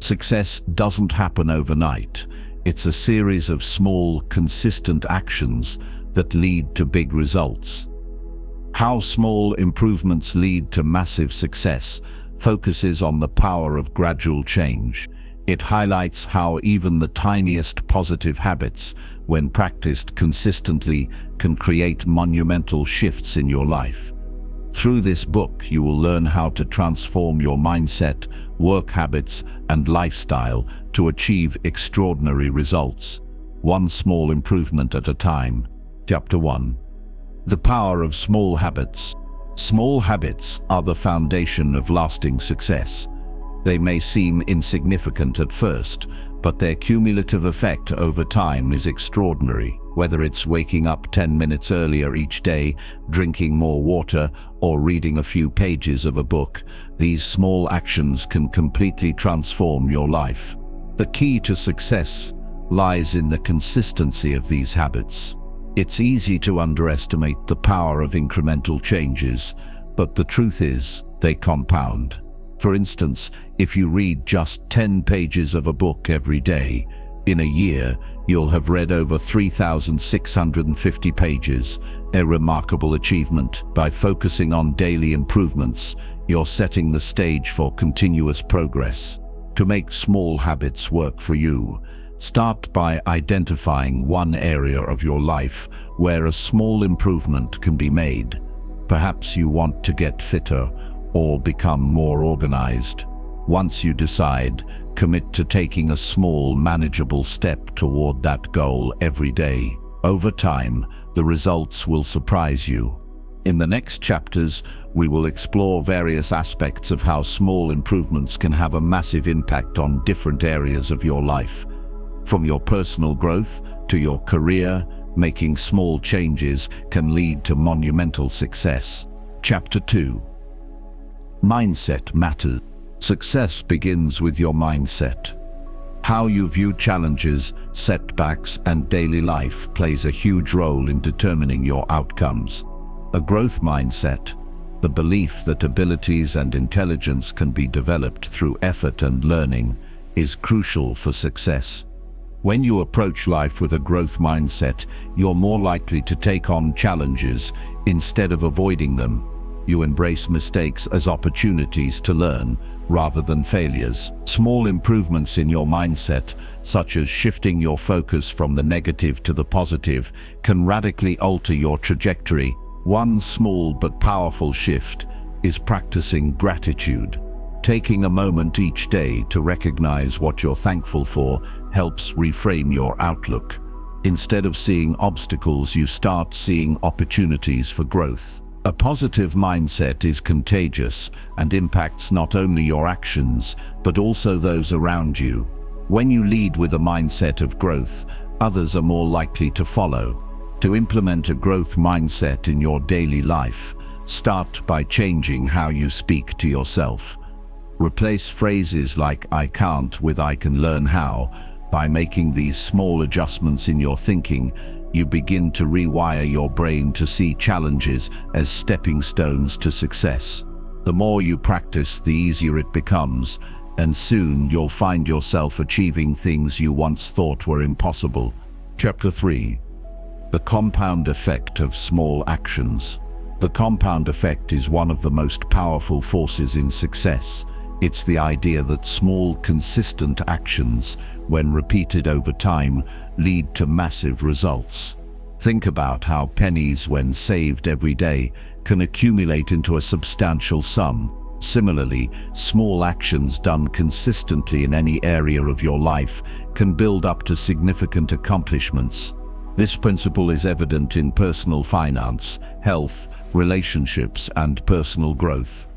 Success doesn't happen overnight. It's a series of small, consistent actions that lead to big results. How small improvements lead to massive success focuses on the power of gradual change. It highlights how even the tiniest positive habits, when practiced consistently, can create monumental shifts in your life. Through this book, you will learn how to transform your mindset, work habits, and lifestyle to achieve extraordinary results, one small improvement at a time. Chapter 1. The power of small habits. Small habits are the foundation of lasting success. They may seem insignificant at first, but their cumulative effect over time is extraordinary. Whether it's waking up 10 minutes earlier each day, drinking more water, or reading a few pages of a book, these small actions can completely transform your life. The key to success lies in the consistency of these habits. It's easy to underestimate the power of incremental changes, but the truth is, they compound. For instance, if you read just 10 pages of a book every day, in a year, you'll have read over 3,650 pages, a remarkable achievement. By focusing on daily improvements, you're setting the stage for continuous progress. To make small habits work for you, start by identifying one area of your life where a small improvement can be made. Perhaps you want to get fitter or become more organized. Once you decide, commit to taking a small, manageable step toward that goal every day. Over time, the results will surprise you. In the next chapters, we will explore various aspects of how small improvements can have a massive impact on different areas of your life. From your personal growth to your career, making small changes can lead to monumental success. Chapter 2. Mindset matters. Success begins with your mindset. How you view challenges, setbacks, and daily life plays a huge role in determining your outcomes. A growth mindset, the belief that abilities and intelligence can be developed through effort and learning, is crucial for success. When you approach life with a growth mindset, you're more likely to take on challenges instead of avoiding them. You embrace mistakes as opportunities to learn, rather than failures. Small improvements in your mindset, such as shifting your focus from the negative to the positive, can radically alter your trajectory. One small but powerful shift is practicing gratitude. Taking a moment each day to recognize what you're thankful for helps reframe your outlook. Instead of seeing obstacles, you start seeing opportunities for growth. A positive mindset is contagious and impacts not only your actions, but also those around you. When you lead with a mindset of growth, others are more likely to follow. To implement a growth mindset in your daily life, start by changing how you speak to yourself. Replace phrases like "I can't" with "I can learn how." By making these small adjustments in your thinking, you begin to rewire your brain to see challenges as stepping stones to success. The more you practice, the easier it becomes, and soon you'll find yourself achieving things you once thought were impossible. Chapter 3. The compound effect of small actions. The compound effect is one of the most powerful forces in success. It's the idea that small, consistent actions, when repeated over time, lead to massive results. Think about how pennies, when saved every day, can accumulate into a substantial sum. Similarly, small actions done consistently in any area of your life can build up to significant accomplishments. This principle is evident in personal finance, health, relationships, and personal growth.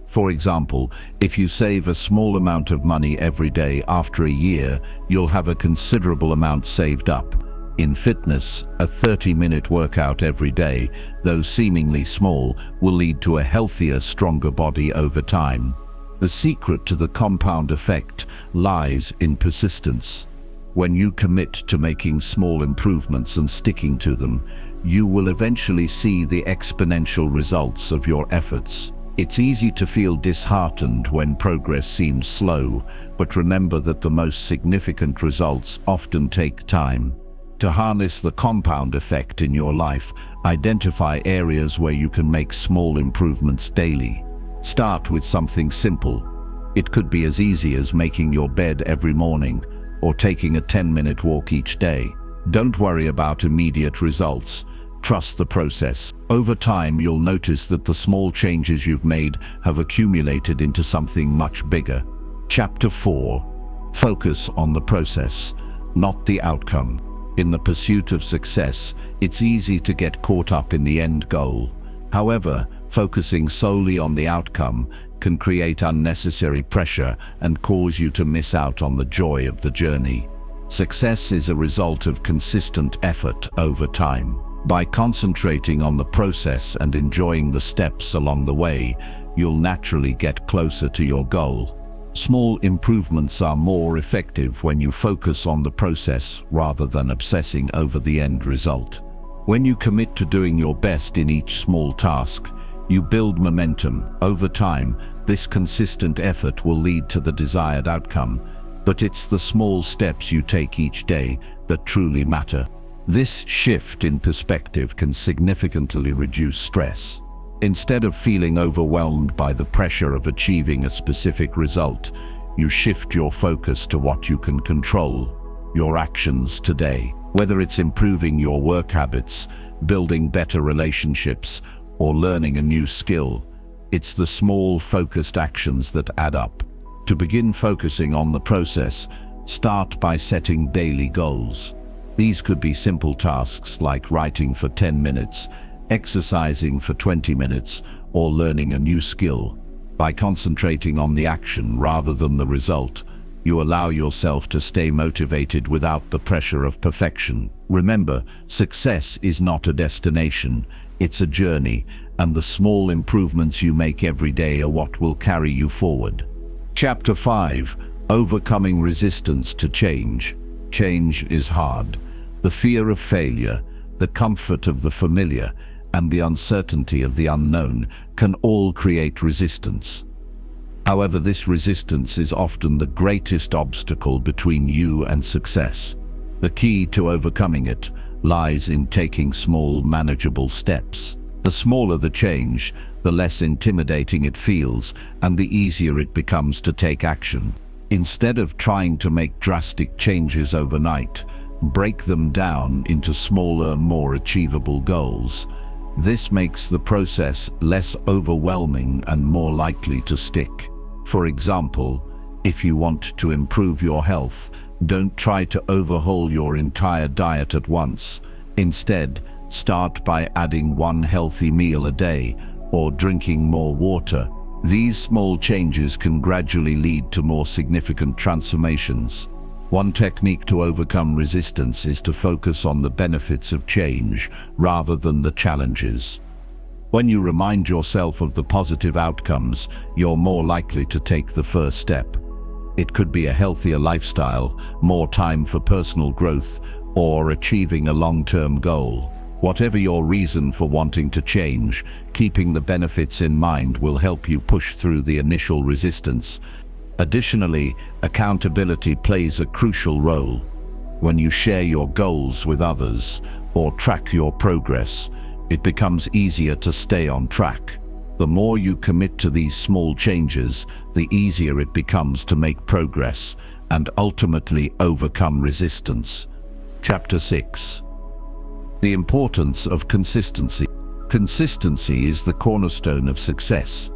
For example, if you save a small amount of money every day, after a year, you'll have a considerable amount saved up. In fitness, a 30-minute workout every day, though seemingly small, will lead to a healthier, stronger body over time. The secret to the compound effect lies in persistence. When you commit to making small improvements and sticking to them, you will eventually see the exponential results of your efforts. It's easy to feel disheartened when progress seems slow, but remember that the most significant results often take time. To harness the compound effect in your life, identify areas where you can make small improvements daily. Start with something simple. It could be as easy as making your bed every morning or taking a 10-minute walk each day. Don't worry about immediate results. Trust the process. Over time, you'll notice that the small changes you've made have accumulated into something much bigger. Chapter 4. Focus on the process, not the outcome. In the pursuit of success, it's easy to get caught up in the end goal. However, focusing solely on the outcome can create unnecessary pressure and cause you to miss out on the joy of the journey. Success is a result of consistent effort over time. By concentrating on the process and enjoying the steps along the way, you'll naturally get closer to your goal. Small improvements are more effective when you focus on the process rather than obsessing over the end result. When you commit to doing your best in each small task, you build momentum. Over time, this consistent effort will lead to the desired outcome, but it's the small steps you take each day that truly matter. This shift in perspective can significantly reduce stress. Instead of feeling overwhelmed by the pressure of achieving a specific result, you shift your focus to what you can control, your actions today. Whether it's improving your work habits, building better relationships, or learning a new skill, it's the small, focused actions that add up. To begin focusing on the process, start by setting daily goals. These could be simple tasks like writing for 10 minutes, exercising for 20 minutes, or learning a new skill. By concentrating on the action rather than the result, you allow yourself to stay motivated without the pressure of perfection. Remember, success is not a destination, it's a journey, and the small improvements you make every day are what will carry you forward. Chapter 5. Overcoming resistance to change. Change is hard. The fear of failure, the comfort of the familiar, and the uncertainty of the unknown can all create resistance. However, this resistance is often the greatest obstacle between you and success. The key to overcoming it lies in taking small, manageable steps. The smaller the change, the less intimidating it feels, and the easier it becomes to take action. Instead of trying to make drastic changes overnight, break them down into smaller, more achievable goals. This makes the process less overwhelming and more likely to stick. For example, if you want to improve your health, don't try to overhaul your entire diet at once. Instead, start by adding one healthy meal a day or drinking more water. These small changes can gradually lead to more significant transformations. One technique to overcome resistance is to focus on the benefits of change rather than the challenges. When you remind yourself of the positive outcomes, you're more likely to take the first step. It could be a healthier lifestyle, more time for personal growth, or achieving a long-term goal. Whatever your reason for wanting to change, keeping the benefits in mind will help you push through the initial resistance. Additionally, accountability plays a crucial role. When you share your goals with others or track your progress, it becomes easier to stay on track. The more you commit to these small changes, the easier it becomes to make progress and ultimately overcome resistance. Chapter 6. The importance of consistency. Consistency is the cornerstone of success.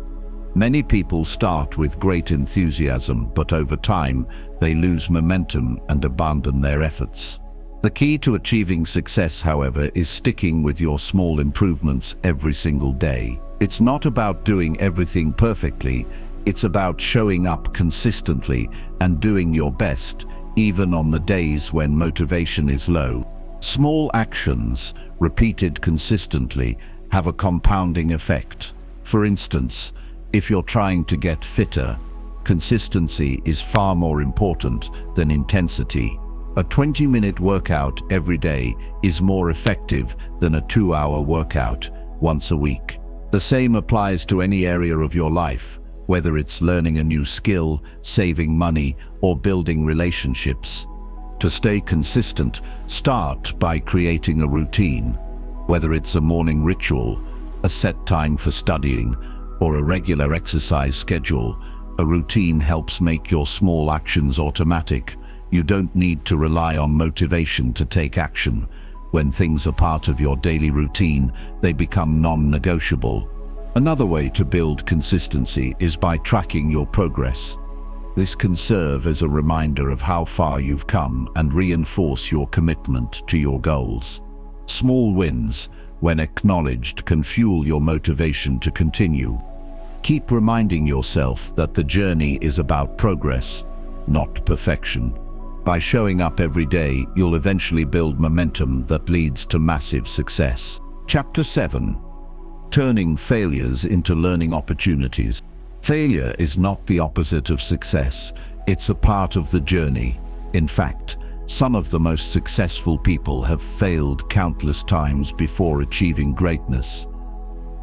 Many people start with great enthusiasm, but over time, they lose momentum and abandon their efforts. The key to achieving success, however, is sticking with your small improvements every single day. It's not about doing everything perfectly, it's about showing up consistently and doing your best, even on the days when motivation is low. Small actions, repeated consistently, have a compounding effect. For instance, if you're trying to get fitter, consistency is far more important than intensity. A 20-minute workout every day is more effective than a 2-hour workout once a week. The same applies to any area of your life, whether it's learning a new skill, saving money, or building relationships. To stay consistent, start by creating a routine. Whether it's a morning ritual, a set time for studying, or a regular exercise schedule, a routine helps make your small actions automatic. You don't need to rely on motivation to take action. When things are part of your daily routine, they become non-negotiable. Another way to build consistency is by tracking your progress. This can serve as a reminder of how far you've come and reinforce your commitment to your goals. Small wins, when acknowledged, can fuel your motivation to continue. Keep reminding yourself that the journey is about progress, not perfection. By showing up every day, you'll eventually build momentum that leads to massive success. Chapter 7. Turning failures into learning opportunities. Failure is not the opposite of success. It's a part of the journey. In fact, some of the most successful people have failed countless times before achieving greatness.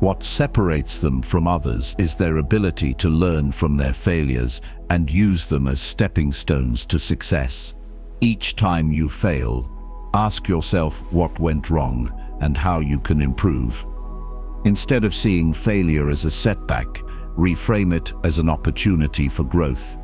What separates them from others is their ability to learn from their failures and use them as stepping stones to success. Each time you fail, ask yourself what went wrong and how you can improve. Instead of seeing failure as a setback, reframe it as an opportunity for growth.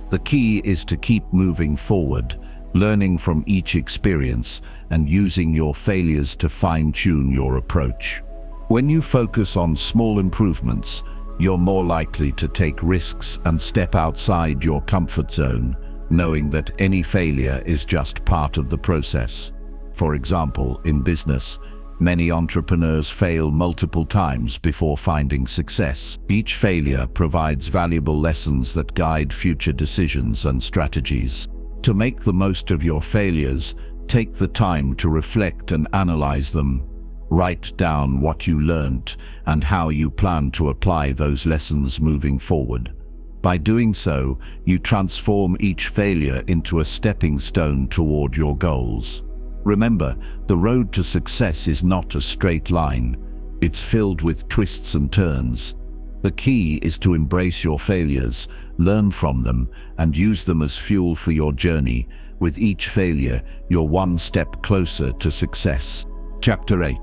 The key is to keep moving forward, learning from each experience and using your failures to fine-tune your approach. When you focus on small improvements, you're more likely to take risks and step outside your comfort zone, knowing that any failure is just part of the process. For example, in business, many entrepreneurs fail multiple times before finding success. Each failure provides valuable lessons that guide future decisions and strategies. To make the most of your failures, take the time to reflect and analyze them. Write down what you learned and how you plan to apply those lessons moving forward. By doing so, you transform each failure into a stepping stone toward your goals. Remember, the road to success is not a straight line. It's filled with twists and turns. The key is to embrace your failures, learn from them, and use them as fuel for your journey. With each failure, you're one step closer to success. Chapter 8.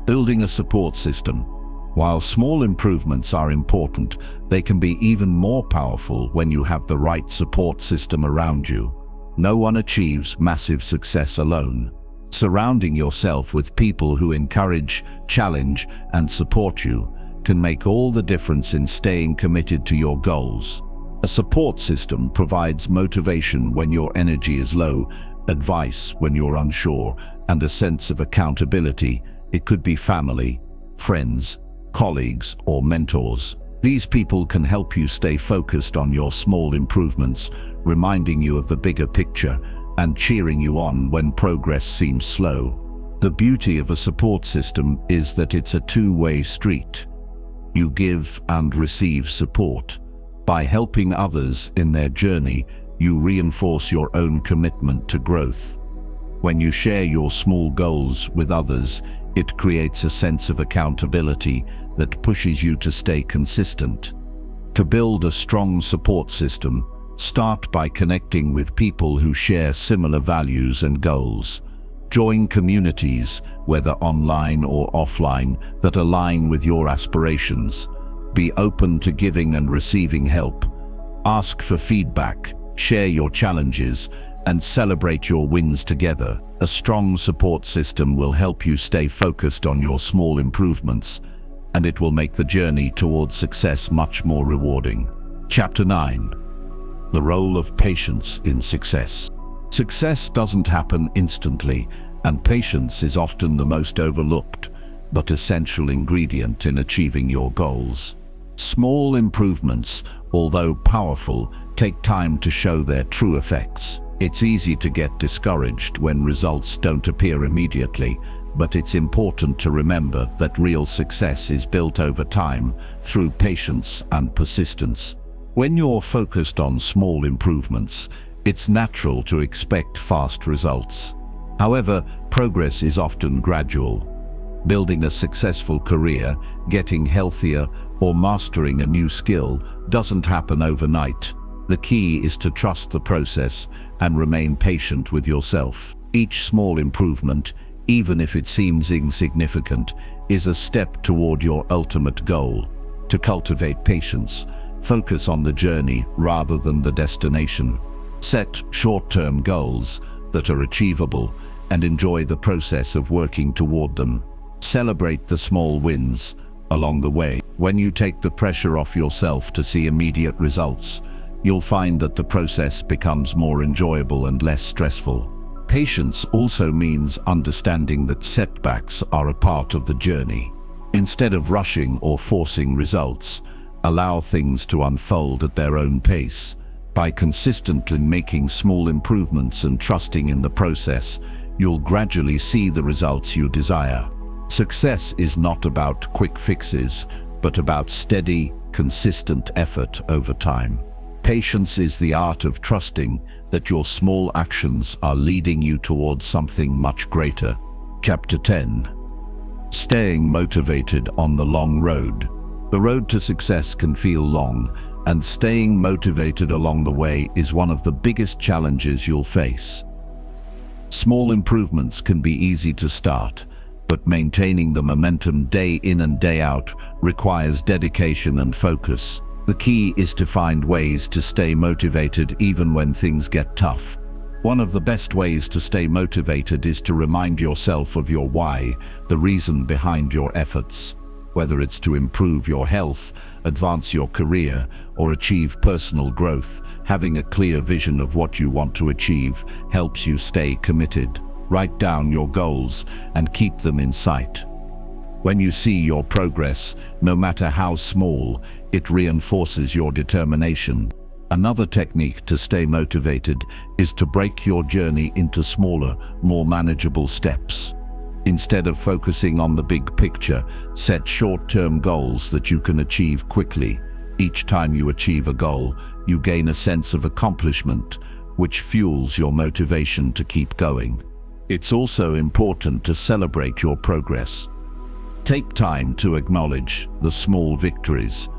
Building a support system. While small improvements are important, they can be even more powerful when you have the right support system around you. No one achieves massive success alone. Surrounding yourself with people who encourage, challenge, and support you can make all the difference in staying committed to your goals. A support system provides motivation when your energy is low, advice when you're unsure, and a sense of accountability. It could be family, friends, colleagues, or mentors. These people can help you stay focused on your small improvements, reminding you of the bigger picture and cheering you on when progress seems slow. The beauty of a support system is that it's a two-way street. You give and receive support. By helping others in their journey, you reinforce your own commitment to growth. When you share your small goals with others, it creates a sense of accountability that pushes you to stay consistent. To build a strong support system, start by connecting with people who share similar values and goals. Join communities, whether online or offline, that align with your aspirations. Be open to giving and receiving help. Ask for feedback, share your challenges, and celebrate your wins together. A strong support system will help you stay focused on your small improvements, and it will make the journey towards success much more rewarding. Chapter 9. The role of patience in success. Success doesn't happen instantly, and patience is often the most overlooked but essential ingredient in achieving your goals. Small improvements, although powerful, take time to show their true effects. It's easy to get discouraged when results don't appear immediately, but it's important to remember that real success is built over time through patience and persistence. When you're focused on small improvements, it's natural to expect fast results. However, progress is often gradual. Building a successful career, getting healthier, or mastering a new skill doesn't happen overnight. The key is to trust the process and remain patient with yourself. Each small improvement, even if it seems insignificant, is a step toward your ultimate goal. To cultivate patience, focus on the journey rather than the destination. Set short-term goals that are achievable and enjoy the process of working toward them. Celebrate the small wins along the way. When you take the pressure off yourself to see immediate results, you'll find that the process becomes more enjoyable and less stressful. Patience also means understanding that setbacks are a part of the journey. Instead of rushing or forcing results, allow things to unfold at their own pace. By consistently making small improvements and trusting in the process, you'll gradually see the results you desire. Success is not about quick fixes, but about steady, consistent effort over time. Patience is the art of trusting that your small actions are leading you towards something much greater. Chapter 10. Staying motivated on the long road. The road to success can feel long, and staying motivated along the way is one of the biggest challenges you'll face. Small improvements can be easy to start, but maintaining the momentum day in and day out requires dedication and focus. The key is to find ways to stay motivated even when things get tough. One of the best ways to stay motivated is to remind yourself of your why, the reason behind your efforts. Whether it's to improve your health, advance your career, or achieve personal growth, having a clear vision of what you want to achieve helps you stay committed. Write down your goals and keep them in sight. When you see your progress, no matter how small, it reinforces your determination. Another technique to stay motivated is to break your journey into smaller, more manageable steps. Instead of focusing on the big picture, set short-term goals that you can achieve quickly. Each time you achieve a goal, you gain a sense of accomplishment, which fuels your motivation to keep going. It's also important to celebrate your progress. Take time to acknowledge the small victories.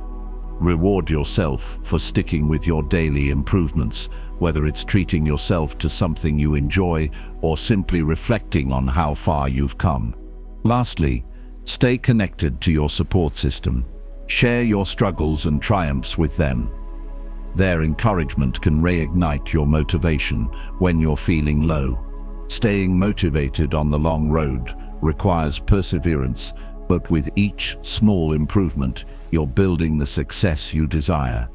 Reward yourself for sticking with your daily improvements, whether it's treating yourself to something you enjoy or simply reflecting on how far you've come. Lastly, stay connected to your support system. Share your struggles and triumphs with them. Their encouragement can reignite your motivation when you're feeling low. Staying motivated on the long road requires perseverance, but with each small improvement, you're building the success you desire.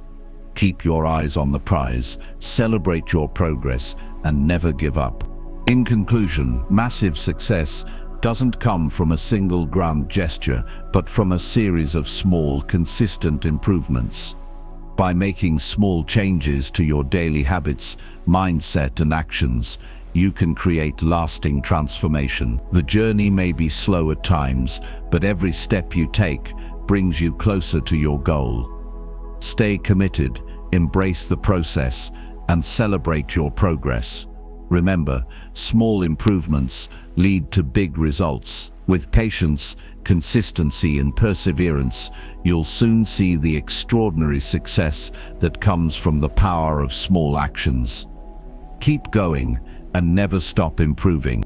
Keep your eyes on the prize, celebrate your progress, and never give up. In conclusion, massive success doesn't come from a single grand gesture, but from a series of small, consistent improvements. By making small changes to your daily habits, mindset, and actions, you can create lasting transformation. The journey may be slow at times, but every step you take brings you closer to your goal. Stay committed, embrace the process, and celebrate your progress. Remember, small improvements lead to big results. With patience, consistency, and perseverance, you'll soon see the extraordinary success that comes from the power of small actions. Keep going and never stop improving.